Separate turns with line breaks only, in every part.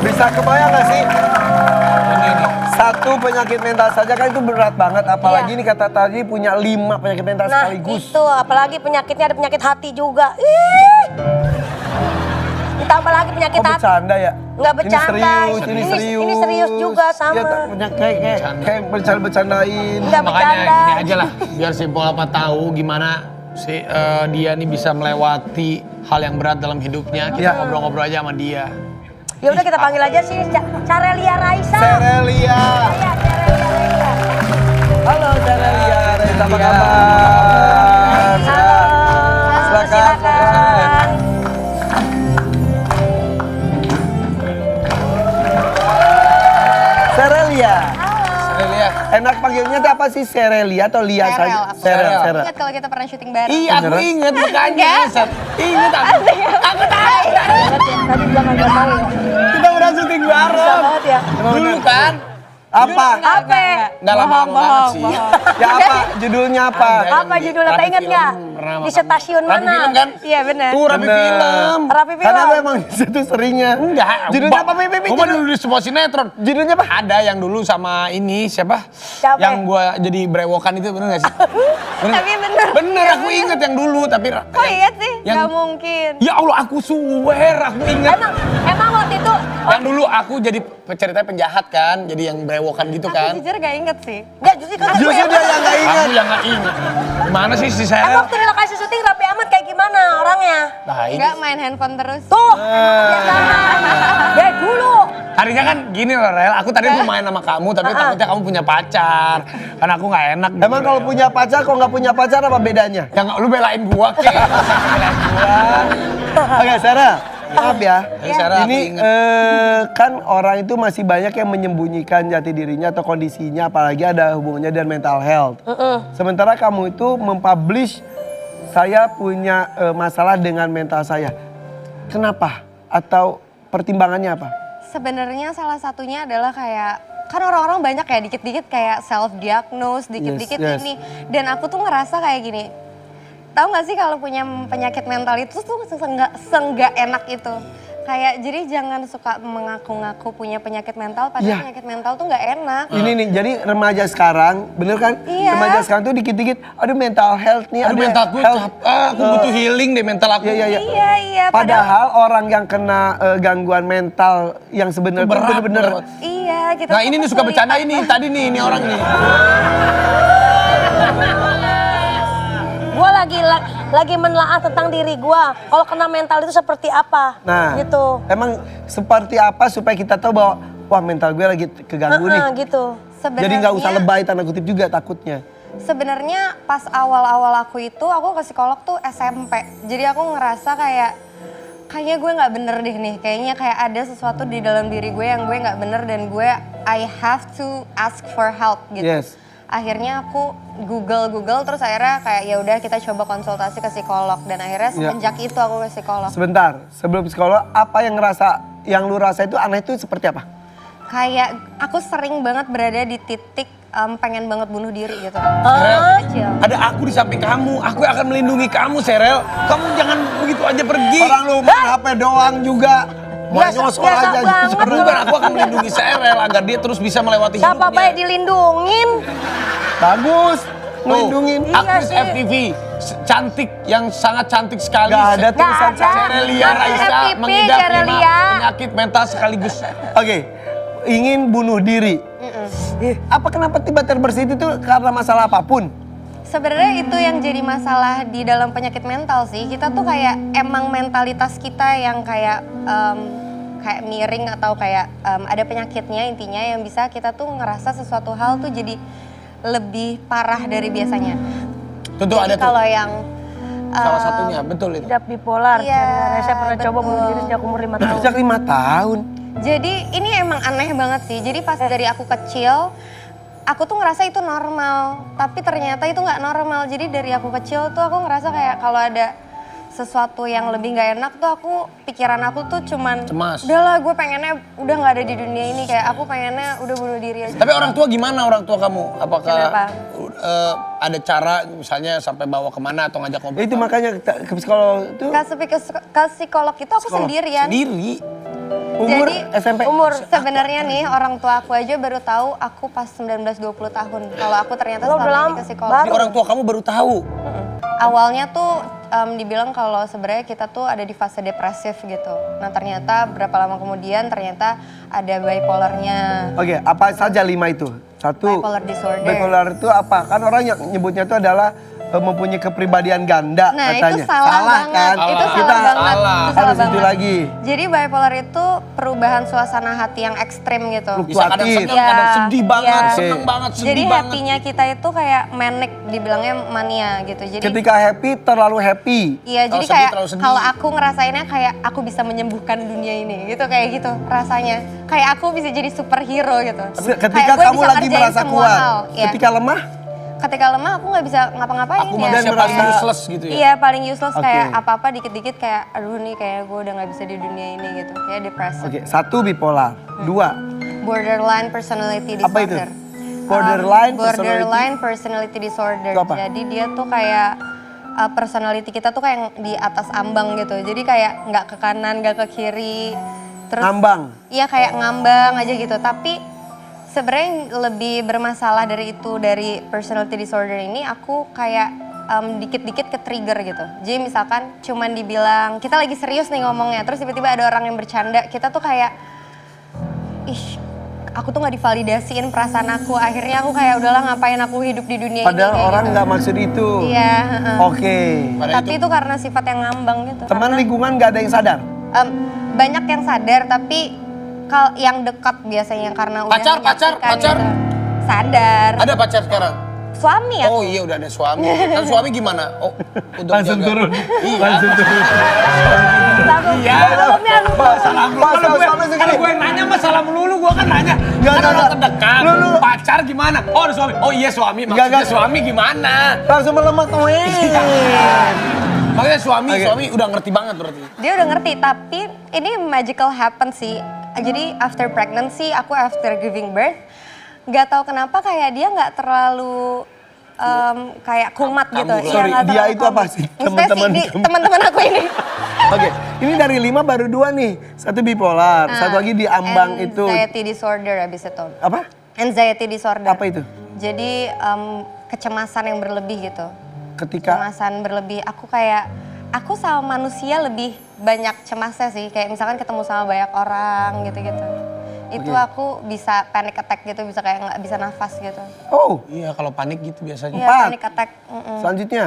Bisa kebayang gak sih? Satu penyakit mental saja kan itu berat banget. Apalagi
Iya.
nih kata tadi punya 5 penyakit mental
Nah
sekaligus.
itu, apalagi penyakitnya ada penyakit hati juga. Ih. Ditambah lagi penyakit
Kok
hati.
bercanda ya?
Nggak bercanda.
Ini serius.
Ini serius juga sama.
Ya, kayak bercanda-bercandain.
Nggak
Makanya
bercanda.
gini aja lah, biar si Apa tahu gimana dia nih bisa melewati hal yang berat dalam hidupnya. Kita
Iya.
ngobrol-ngobrol aja sama dia.
Ya udah kita panggil aja sih Carelia Raisa.
Serelia.
Ya, Carelia Raisa.
Halo Serelia. Raisa, apa
Iya.
kabar?
Halo, silakan.
Serelia.
Serelia.
Enak panggilnya tuh apa sih? Serelia atau Lia
Serel,
saja?
aku
Serel.
ingat kalau kita pernah syuting bareng.
Iya, aku
Beneran?
inget makanya. Ingat aku. Aku tahu.
Tadi bilang nggak tahu ya.
Kita udah syuting
Bisa
bareng.
banget ya.
Dulu kan.
Apa?
Apa?
Nggak lama banget sih.
Ya apa? Judulnya apa?
Apa judulnya? Tak ingat nggak? Di stasiun
Rapi
mana?
Film kan?
Iya benar.
Rapi
Bener.
Film.
Rapi Film.
Karena lu emang di situ seringnya.
Enggak.
Judulnya apa, Pipi?
Gue dulu di sebuah sinetron.
Judulnya apa?
Ada yang dulu sama ini siapa?
Siapa?
Yang gue jadi brewokan itu bener gak sih?
Tapi bener.
Bener aku inget yang dulu tapi.
Kok ingat sih?
Yang-
Gak mungkin.
Ya Allah aku swear aku inget.
Emang waktu itu
Yang dulu aku jadi ceritanya penjahat kan, jadi yang brewokan gitu
Aku
kan.
jujur gak inget sih.
nggak justru kan
Justru dia yang gak ingat.
Aku yang gak inget. Gimana sih si
Emang
Serel?
waktu di lokasi syuting Raffi Ahmad kayak gimana orangnya?
Nah ini.
Gak main handphone terus.
Tuh, dari dulu.
Harinya kan gini loh Rel, aku tadi mau main sama kamu tapi takutnya kamu punya pacar. Kan aku gak enak.
Emang kalau punya pacar, kok nggak punya pacar apa bedanya?
Yang lu belain gua kek. Belain gua.
Oke, Sarah. Maaf ya.
Sarah, aku
Ini
inget.
kan orang itu masih banyak yang menyembunyikan jati dirinya atau kondisinya, apalagi ada hubungannya dengan mental health. Sementara kamu itu mempublish saya punya masalah dengan mental saya. Kenapa? Atau pertimbangannya apa?
Sebenarnya salah satunya adalah kayak kan orang-orang banyak ya dikit-dikit kayak self diagnose, dikit-dikit
Yes, yes.
ini. Dan aku tuh ngerasa kayak gini. Tahu gak sih kalau punya penyakit mental itu tuh senggak enak itu. Kayak jadi jangan suka mengaku-ngaku punya penyakit mental padahal
Iya.
penyakit mental tuh gak enak.
Ini nih, jadi remaja sekarang, bener kan?
Iya.
Remaja sekarang tuh dikit-dikit, aduh mental health nih.
Aduh mentalku aku butuh healing deh mental aku.
Iya.
Iya,
Padahal orang yang kena gangguan mental yang sebenarnya tuh
Berat
bener-bener
banget.
Iya, kita
Nah
tuh
ini nih suka
kesulitan.
bercanda ini, tadi nih ini orang nih.
Gue lagi menelaah tentang diri gue. Kalau kena mental itu seperti apa?
Nah,
Gitu.
emang seperti apa supaya kita tahu bahwa wah mental gue lagi keganggu nih.
Gitu.
Jadi nggak usah lebay tanda kutip juga takutnya.
Sebenarnya pas awal-awal aku itu aku ke psikolog tuh SMP. Jadi aku ngerasa kayaknya gue nggak bener deh nih. Kayaknya kayak ada sesuatu di dalam diri gue yang gue nggak bener dan I have to ask for help gitu.
Yes.
Akhirnya aku Google terus akhirnya kayak ya udah kita coba konsultasi ke psikolog dan akhirnya semenjak itu aku ke psikolog.
Sebentar, sebelum psikolog, apa yang lu rasa itu aneh itu seperti apa?
Kayak aku sering banget berada di titik pengen banget bunuh diri gitu.
Serel,
Kecil.
ada aku di samping kamu, aku akan melindungi kamu Serel. Kamu jangan begitu aja pergi.
Orang lu main HP doang juga. Mau
Biasa-
nyosor
biasa
aja.
banget.
nyosor.
Bukan, aku akan melindungi Serel agar dia terus bisa melewati
Siapa
hidupnya.
baik dilindungin?
Bagus,
Tuh,
ngelindungin.
aktris
Iya sih.
FTV, cantik, yang sangat cantik sekali.
Gak ada tulisan
Nggak ada.
Serelia Raisa
FTV,
mengidap 5
Serelia.
penyakit mental sekaligus.
Oke, ingin bunuh diri. Apa kenapa tiba terbersit itu karena masalah apapun?
Sebenarnya itu yang jadi masalah di dalam penyakit mental sih. Kita tuh kayak emang mentalitas kita yang kayak miring atau kayak ada penyakitnya intinya yang bisa kita tuh ngerasa sesuatu hal tuh jadi lebih parah dari biasanya.
Tentu
Jadi
ada tuh.
kalau yang
Salah satunya, betul itu.
Tidak bipolar.
Iya,
Saya pernah coba
betul.
bunuh diri sejak umur 5 tahun.
Sejak 5 tahun.
jadi ini emang aneh banget sih. Jadi pas dari aku kecil, aku tuh ngerasa itu normal. Tapi ternyata itu nggak normal. Jadi dari aku kecil tuh aku ngerasa kayak kalau ada sesuatu yang lebih nggak enak tuh pikiran aku tuh cuman
Cemas.
udahlah gue pengennya udah nggak ada di dunia ini, kayak aku pengennya udah bunuh diri aja.
Tapi orang tua gimana orang tua kamu? Apakah
Kenapa?
ada cara misalnya sampai bawa kemana atau ngajak ngobrol?
Itu makanya ke psikolog itu
Ke psikolog itu aku
Psikolog.
sendirian.
Sendiri.
Umur
Jadi,
SMP?
Sebenarnya nih orang tua aku aja baru tahu aku pas 19-20 tahun. Kalau aku ternyata
Lo
selama
belum
ini ke psikolog.
baru.
Jadi orang tua kamu baru tahu.
Awalnya tuh dibilang kalau sebenarnya kita tuh ada di fase depresif gitu. Nah ternyata berapa lama kemudian ternyata ada bipolarnya.
Oke, apa saja 5 itu? Satu.
Bipolar disorder.
Bipolar itu apa? Kan orang yang nyebutnya itu adalah mempunyai kepribadian ganda
Nah
katanya.
itu salah banget,
kan?
itu
Kita
salah banget,
salah.
itu salah
harus itu
banget.
lagi.
Jadi bipolar itu perubahan suasana hati yang ekstrim gitu.
Bisa kadang
Fluktuatif.
seneng, kadang sedih banget,
Iya.
seneng banget, sedih
Jadi
banget.
happy-nya kita itu kayak manic, dibilangnya mania gitu. Jadi
Ketika happy terlalu happy.
iya,
Kalau
jadi
sedih,
kayak
terlalu sedih.
kalau aku ngerasainnya kayak aku bisa menyembuhkan dunia ini gitu, kayak gitu rasanya. Kayak aku bisa jadi superhero gitu.
Ketika
Kayak gue
kamu
bisa
lagi
ngerjain
merasa
semua
kuat.
hal, ya.
Ketika lemah,
Ketika lemah aku nggak bisa ngapa-ngapain
Aku
ya.
manusia
Dan
paling
merasa-
useless gitu ya.
Iya paling useless,
Oke.
kayak apa-apa dikit-dikit kayak aduh nih kayak gue udah nggak bisa di dunia ini gitu, kayak depresi.
oke, 1 bipolar, 2
Borderline personality disorder.
Apa itu? Borderline
Borderline personality disorder.
Itu apa?
Jadi dia tuh kayak personality kita tuh kayak di atas ambang gitu. Jadi kayak nggak ke kanan, nggak ke kiri. Terus
ngambang.
iya kayak ngambang aja gitu. Tapi sebenarnya lebih bermasalah dari itu, dari personality disorder ini aku kayak dikit-dikit ke trigger gitu. Jadi misalkan cuman dibilang kita lagi serius nih ngomongnya, terus tiba-tiba ada orang yang bercanda, kita tuh kayak ih aku tuh nggak divalidasiin perasaan aku. Akhirnya aku kayak udahlah ngapain aku hidup di dunia ini.
Padahal
kayak
orang
gitu.
nggak maksud itu.
Iya, heeh.
Oke.
Padahal
Tapi itu karena sifat yang ngambang gitu.
Teman lingkungan nggak ada yang sadar.
Banyak yang sadar tapi yang dekat biasanya karena udah
Pacar.
menyaksikan gitu. Sadar.
Ada pacar sekarang?
Suami ya.
Oh iya udah ada suami. Kan suami gimana? Oh, untuk
Langsung
jaga.
turun.
Iya.
Langsung turun.
Iya. Salah melulu.
Pas
Kalau
sama segini.
gue yang nanya masalah melulu, gue kan nanya.
Nggak,
Kan orang
nggak.
terdekat.
Lu.
Pacar gimana? Oh ada suami. Oh iya suami.
Nggak,
Maksudnya
nggak.
suami gimana?
Langsung melemak.
Makanya suami
Oke.
udah ngerti banget berarti.
Dia udah ngerti, tapi ini magical happen sih. Jadi after pregnancy, aku after giving birth, nggak tahu kenapa kayak dia nggak terlalu kayak kumat gitu.
Kamu.
Iya,
Sorry,
nggak
dia
terlalu
itu apa
kumat.
sih?
Maksudnya
Teman-teman
sih,
kamu.
teman-teman aku ini.
Oke, ini dari 5 baru 2 nih. 1 bipolar, satu lagi di ambang itu.
Anxiety disorder abis itu.
Apa?
Anxiety disorder.
Apa itu?
Jadi kecemasan yang berlebih gitu.
Ketika
Kecemasan berlebih. Aku sama manusia lebih banyak cemasnya sih. Kayak misalkan ketemu sama banyak orang gitu-gitu. Itu
Oke.
aku bisa panic attack gitu, bisa kayak nggak bisa nafas gitu.
oh,
Iya kalau panik gitu biasanya.
Iya,
4.
panic attack.
Selanjutnya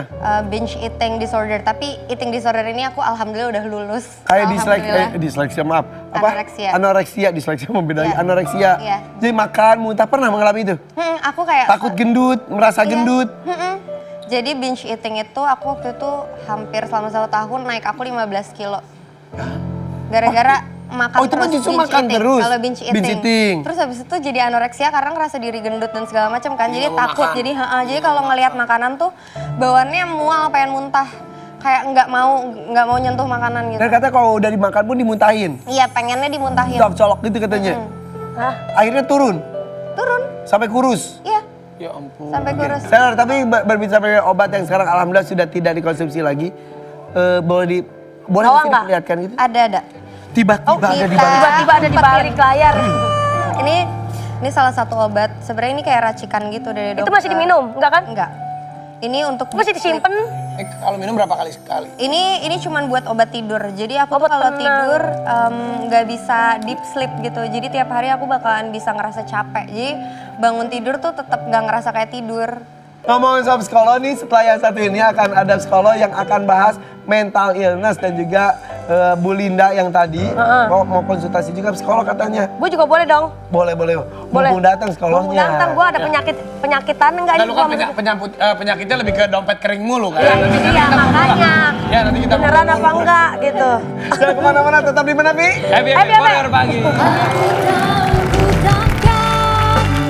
Binge eating disorder. Tapi eating disorder ini aku alhamdulillah udah lulus.
kayak
Alhamdulillah.
disleksia maaf. Apa?
Anoreksia.
Anoreksia, disleksia membedai.
Iya.
Anoreksia.
Iya.
Jadi makan, muntah pernah mengalami itu?
Aku kayak
Takut gendut, merasa
Iya.
gendut.
Jadi binge eating itu aku waktu itu hampir selama 1 tahun naik aku 15 kilo. Gara-gara makan
Oh, itu kan
terus,
justru
binge
makan
eating.
terus.
Kalau binge eating.
Binge eating.
Terus habis itu jadi anoreksia karena ngerasa diri gendut dan segala macam kan. Jadi
Nggak mau
takut.
makan.
Jadi kalau ngelihat makanan tuh bawaannya mual, pengen muntah. Kayak nggak mau nyentuh makanan gitu.
Dan katanya kalau udah dimakan pun dimuntahin.
Iya, pengennya dimuntahin.
Colok-colok gitu katanya.
Hah?
Akhirnya turun,
Turun.
sampai kurus.
Iya,
Ya ampun.
sampai kurus.
Sadar, tapi berbicara obat yang sekarang alhamdulillah sudah tidak dikonsumsi lagi. Boleh
Bawa
nggak sih
nggak?
diperlihatkan gitu?
Ada.
Tiba-tiba ada di
kita-
balik.
Tiba-tiba ada di balik layar.
Ini salah satu obat. Sebenarnya ini kayak racikan gitu dari dokter.
Itu masih diminum, enggak kan?
Enggak. Ini untuk
Masih disimpan.
Kalau minum berapa kali sekali?
Ini cuman buat obat tidur. Jadi aku tuh
Obat
kalau
tenang.
tidur nggak bisa deep sleep gitu. Jadi tiap hari aku bakalan bisa ngerasa capek. Jadi bangun tidur tuh tetap nggak ngerasa kayak tidur.
Ngomongin soal psikolog nih, setelah yang satu ini akan ada psikolog yang akan bahas mental illness dan juga Bu Linda yang tadi mau konsultasi juga psikolog katanya.
Gue juga boleh dong.
Boleh. Mumpung datang psikolognya.
Datang, gue ada penyakitan enggak
Nah,
ini
lu kan
gua
penyakitnya lebih ke dompet kering mulu kan?
Iya, itu dia makanya.
Ya nanti kita
Beneran apa enggak gitu.
Jangan kemana-mana, tetap di mana, Pi?
Happy
Happy,
Warrior pagi.